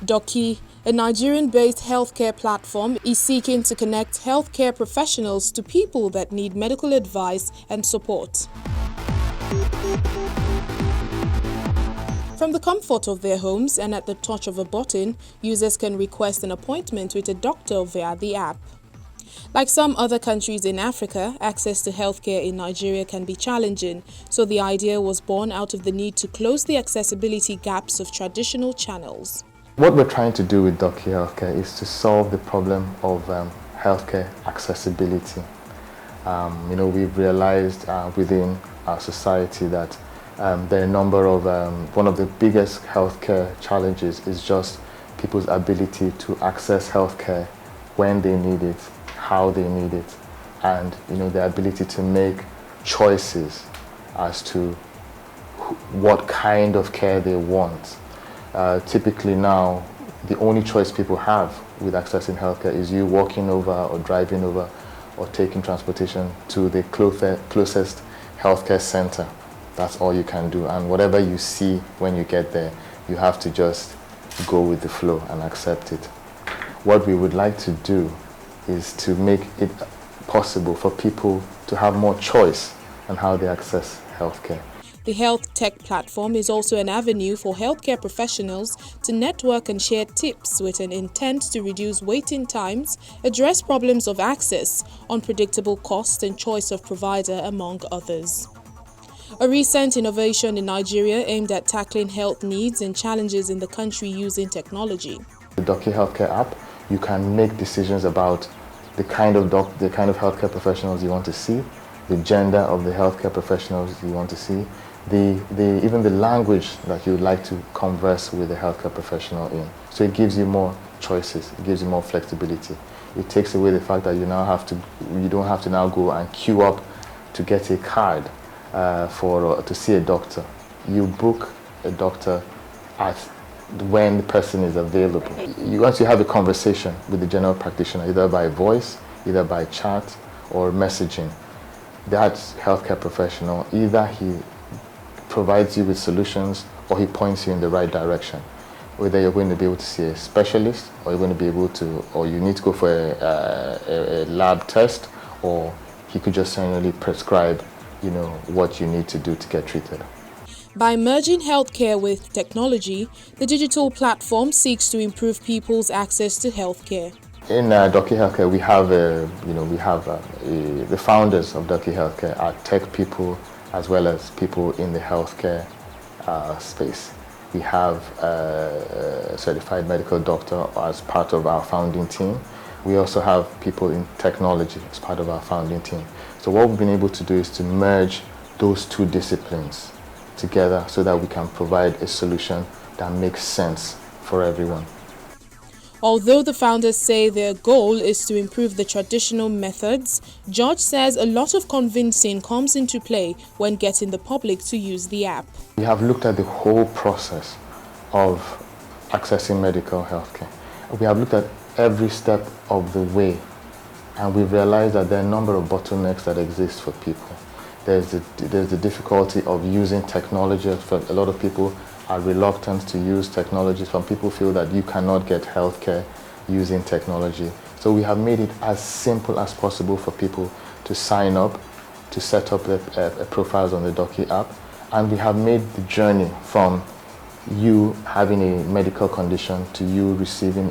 Doki, a Nigerian-based healthcare platform, is seeking to connect healthcare professionals to people that need medical advice and support. From the comfort of their homes and at the touch of a button, users can request an appointment with a doctor via the app. Like some other countries in Africa, access to healthcare in Nigeria can be challenging, so the idea was born out of the need to close the accessibility gaps of traditional channels. What we're trying to do with Doki Healthcare is to solve the problem of healthcare accessibility. We've realized within our society that there are a number of, one of the biggest healthcare challenges is just people's ability to access healthcare when they need it, how they need it, and their ability to make choices as to what kind of care they want. Typically now, the only choice people have with accessing healthcare is you walking over or driving over or taking transportation to the closest healthcare center. That's all you can do. And whatever you see when you get there, you have to just go with the flow and accept it. What we would like to do is to make it possible for people to have more choice on how they access healthcare. The health tech platform is also an avenue for healthcare professionals to network and share tips with an intent to reduce waiting times, address problems of access, unpredictable cost and choice of provider, among others. A recent innovation in Nigeria aimed at tackling health needs and challenges in the country using technology. The Doki Healthcare app, you can make decisions about the kind of healthcare professionals you want to see, the gender of the healthcare professionals you want to see, even the language that you would like to converse with a healthcare professional in. So it gives you more choices, it gives you more flexibility. It takes away the fact that you don't have to now go and queue up to get a card to see a doctor. You book a doctor when the person is available. Once you have a conversation with the general practitioner, either by voice, either by chat or messaging, that healthcare professional, either he provides you with solutions or he points you in the right direction. Whether you're going to be able to see a specialist, or you're going to be able to, or you need to go for a lab test, or he could just generally prescribe, what you need to do to get treated. By merging healthcare with technology, the digital platform seeks to improve people's access to healthcare. In Doki Healthcare, we have the founders of Doki Healthcare are tech people as well as people in the healthcare space. We have a certified medical doctor as part of our founding team. We also have people in technology as part of our founding team. So what we've been able to do is to merge those two disciplines together so that we can provide a solution that makes sense for everyone. Although the founders say their goal is to improve the traditional methods, George says a lot of convincing comes into play when getting the public to use the app. We have looked at the whole process of accessing medical healthcare. We have looked at every step of the way, and we've realized that there are a number of bottlenecks that exist for people. There's the difficulty of using technology. A lot of people are reluctant to use technology. Some people feel that you cannot get healthcare using technology. So we have made it as simple as possible for people to sign up, to set up their profiles on the Doki app, and we have made the journey from you having a medical condition to you receiving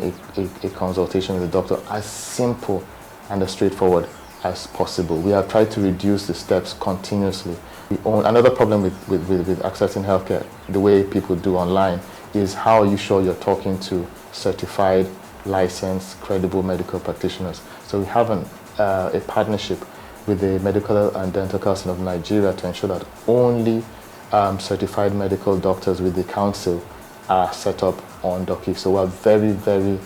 a consultation with a doctor as simple and as straightforward as possible. We have tried to reduce the steps continuously. Another problem with accessing healthcare, the way people do online, is how are you sure you're talking to certified, licensed, credible medical practitioners. So we have a partnership with the Medical and Dental Council of Nigeria to ensure that only certified medical doctors with the council are set up on Doki. So we're very, very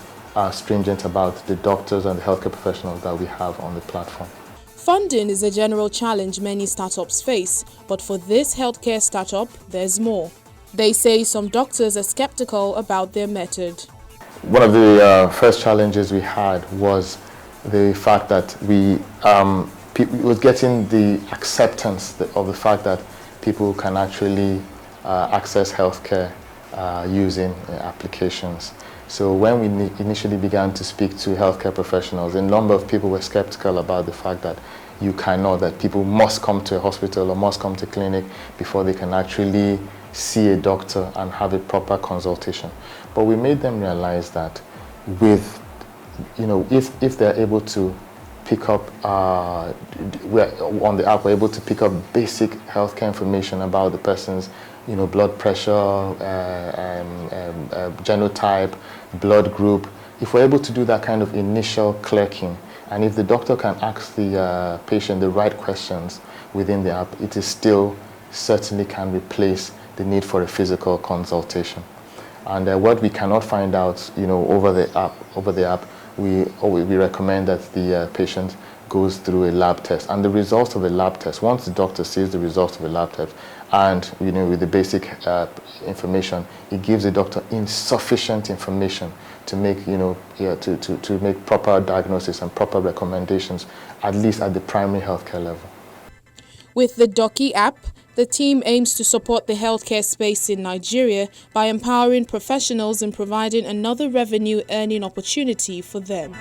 stringent about the doctors and the healthcare professionals that we have on the platform. Funding is a general challenge many startups face, but for this healthcare startup, there's more. They say some doctors are skeptical about their method. One of the first challenges we had was the fact that we was getting the acceptance of the fact that people can actually access healthcare using applications. So when we initially began to speak to healthcare professionals, a number of people were skeptical about the fact that that people must come to a hospital or must come to a clinic before they can actually see a doctor and have a proper consultation. But we made them realize that if they're able to pick up, on the app, we're able to pick up basic healthcare information about the person's, blood pressure, genotype, blood group. If we're able to do that kind of initial clerking, and if the doctor can ask the patient the right questions within the app, it is still certainly can replace the need for a physical consultation. And what we cannot find out, over the app, we recommend that the patient goes through a lab test. And the results of a lab test, once the doctor sees the results of a lab test, and with the basic information, it gives the doctor insufficient information to make to make proper diagnosis and proper recommendations, at least at the primary healthcare level. With the Doki app, the team aims to support the healthcare space in Nigeria by empowering professionals and providing another revenue earning opportunity for them.